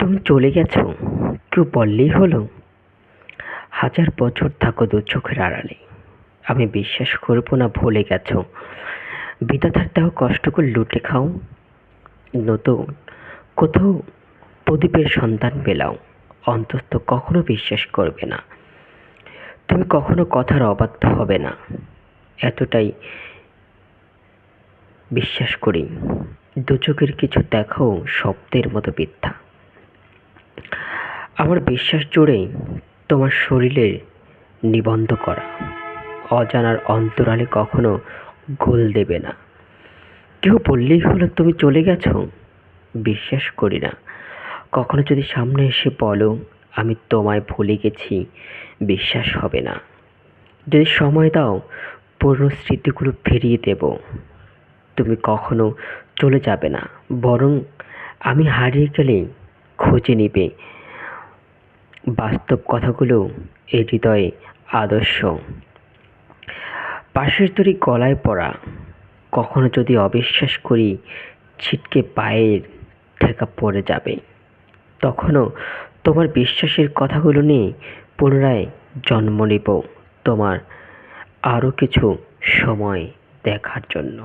তুমি চলে গেছো, কেউ বললেই হলো। হাজার বছর থাকো দু চোখের আড়ালে, আমি বিশ্বাস করবো না ভুলে গেছো। বিধাতার দেহ কষ্ট করে লুটে খাও, নতুন কোথাও প্রদীপের সন্ধান পেলাও, অন্তত কখনো বিশ্বাস করবে না। তুমি কখনো কথার অবাধ্য হবে না, এতটাই বিশ্বাস করি। দু চোখের কিছু দেখাও শব্দের মতো মিথ্যা। আমার বিশ্বাস জুড়ে তোমার শরীরের নিবন্ধ করা, অজানার অন্তরালে কখনো গোল দেবে না। কেউ বললেই হলো তুমি চলে গেছো, বিশ্বাস করি না। কখনো যদি সামনে এসে বলো আমি তোমায় ভুলে গেছি, বিশ্বাস হবে না। যদি সময় দাও, পুরনো স্মৃতিগুলো ফিরিয়ে দেব। তুমি কখনো চলে যাবে না, বরং আমি হারিয়ে গেলে খুঁজে নিবে বাস্তব কথাগুলো, এই হৃদয়ে আদর্শ। পাশের তরি গলায় পড়া, কখনো যদি অবিশ্বাস করি ছিটকে পায়ের ঠেকা পড়ে যাবে। তখনও তোমার বিশ্বাসের কথাগুলো নিয়ে পুনরায় জন্ম নেব, তোমার আরও কিছু সময় দেখার জন্য।